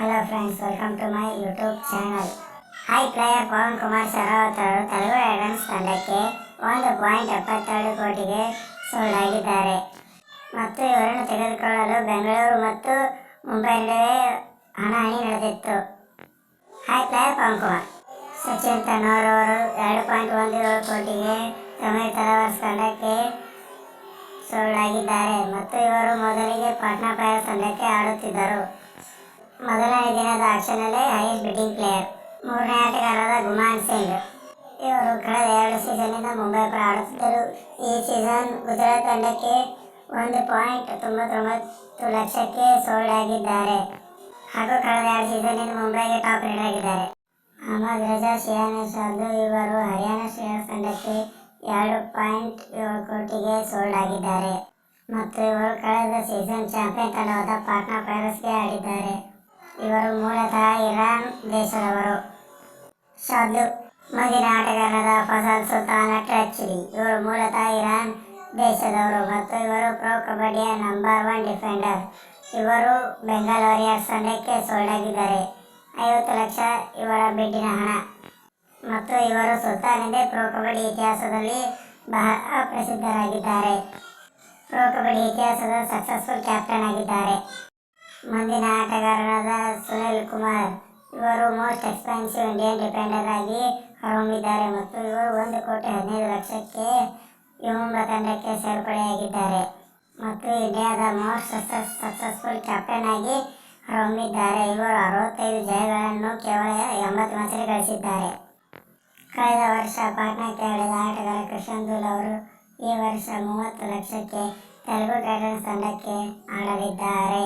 Hello friends, welcome to my YouTube channel. High player Pavan Kumar Sehrawat ಅವರು Telugu Titans ತಂಡಕ್ಕೆ 1.72 ಕೋಟಿಗೆ sold ಆಗಿದ್ದಾರೆ ಮತ್ತು ಇವರನ್ನು ತೆಗೆದುಕೊಳ್ಳಲು ಬೆಂಗಳೂರು ಮತ್ತು ಮುಂಬೈ ನಡುವೆ ಹಣಾಹಣಿ ನಡೆದಿತ್ತು. High player Pavan Kumar. ಸಚಿನ್ ತೆಂಡೂಲ್ಕರ್ ಅವರು 2.17 ಕೋಟಿಗೆ ತಮಿಳು ತಲವಾರ್ಸ್ ತಂಡಕ್ಕೆ ಸೋಲ್ಡ್ ಆಗಿದ್ದಾರೆ ಮತ್ತು ಇವರು ಮೊದಲಿಗೆ ಪಾಟ್ನಾ ಪೈರೇಟ್ಸ್ ತಂಡಕ್ಕೆ ಆಡುತ್ತಿದ್ದರು. ಮೊದಲನೇ ದಿನದ ಆಕ್ಷನ್ನಲ್ಲಿ ಹೈಯೆಸ್ಟ್ ಬಿಡ್ಡಿಂಗ್ ಪ್ಲೇಯರ್. ಮೂರನೇ ಆಟಗಾರರಾದ ಗುಮಾನ್ ಸಿಂಗ್. ಇವರು ಕಳೆದ 2 ಸೀಸನ್ನಿಂದ ಮುಂಬೈ ಪರ ಆಡುತ್ತಿದ್ದರು. ಈ ಸೀಸನ್ ಗುಜರಾತ್ ತಂಡಕ್ಕೆ 1.99 ಲಕ್ಷಕ್ಕೆ ಸೋಲ್ಡ್ ಆಗಿದ್ದಾರೆ ಹಾಗೂ ಕಳೆದ 2 ಸೀಸನ್ನಿಂದ ಮುಂಬೈಗೆ ಟಾಪ್ ರೈಡರ್ ಆಗಿದ್ದಾರೆ. ಅಹಮದ್ ರಜಾ ಶಿಯಾನೆ ಶಾರ್ದು ಇವರು ಹರಿಯಾಣ ಶ್ರೀಯರ್ಸ್ ತಂಡಕ್ಕೆ 2.7 ಕೋಟಿಗೆ ಸೋಲ್ಡ್ ಆಗಿದ್ದಾರೆ ಮತ್ತು ಇವರು ಕಳೆದ ಸೀಸನ್ ಚಾಂಪಿಯನ್ ತಂಡವಾದ ಪಾಟ್ನಾ ಪೈರೇಟ್ಸ್ಗೆ ಆಡಿದ್ದಾರೆ. ಇವರು ಮೂಲತಃ ಇರಾನ್ ದೇಶದವರು. ಶಾರ್ದು. ಮುಂದಿನ ಆಟಗಾರರಾದ ಫಜಲ್ ಸುಲ್ತಾನ್ ಅಟ್ರಾಚಿಡಿ. ಇವರು ಮೂಲತಃ ಇರಾನ್ ದೇಶದವರು ಮತ್ತು ಇವರು ಪ್ರೊ ಕಬಡ್ಡಿಯ ನಂಬರ್ 1 ಡಿಫೆಂಡರ್. ಇವರು ಬೆಂಗಾಲ್ ವಾರಿಯರ್ಸ್ ತಂಡಕ್ಕೆ ಸೋಲ್ಡ್ ಆಗಿದ್ದಾರೆ. 50 ಲಕ್ಷ ಇವರ ಬಿಡ್ಡಿನ ಹಣ ಮತ್ತು ಇವರು ಸುಲ್ತಾನ್ ಎಂದೇ ಪ್ರೊ ಕಬಡ್ಡಿ ಇತಿಹಾಸದಲ್ಲಿ ಬಹಳ ಪ್ರಸಿದ್ಧರಾಗಿದ್ದಾರೆ. ಪ್ರೊ ಕಬಡ್ಡಿ ಇತಿಹಾಸದ ಸಕ್ಸಸ್ಫುಲ್ ಕ್ಯಾಪ್ಟನ್ ಆಗಿದ್ದಾರೆ. ಮುಂದಿನ ಆಟಗಾರರಾದ ಸುನಿಲ್ ಕುಮಾರ್. ಇವರು ಮೋಸ್ಟ್ ಎಕ್ಸ್ಪೆನ್ಸಿವ್ ಇಂಡಿಯನ್ ಡಿಫೆಂಡರ್ ಆಗಿ ಹೊರಹೊಮ್ಮಿದ್ದಾರೆ ಮತ್ತು ಇವರು 1.15 ಲಕ್ಷಕ್ಕೆ ಯುಮುಂಬಾ ತಂಡಕ್ಕೆ ಸೇರ್ಪಡೆಯಾಗಿದ್ದಾರೆ ಮತ್ತು ಇಂಡಿಯಾದ ಮೋಸ್ಟ್ ಸಕ್ಸಸ್ಫುಲ್ ಕ್ಯಾಪ್ಟನ್ ಆಗಿ ಹೊರಹೊಮ್ಮಿದ್ದಾರೆ. ಇವರು 65 ಜಯಗಳನ್ನು ಕೇವಲ 80 ಮ್ಯಾಚಲ್ಲಿ ಗಳಿಸಿದ್ದಾರೆ. ಕಳೆದ ವರ್ಷ ಪಾಟ್ನಾಕ್ಕೆ ಆಡಿದ ಆಟಗಾರ ಕೃಷ್ಣನ್ ಅವರು ಈ ವರ್ಷ 30 ಲಕ್ಷಕ್ಕೆ ತೆಲುಗು ಟೈಟನ್ಸ್ ತಂಡಕ್ಕೆ ಆಡಲಿದ್ದಾರೆ.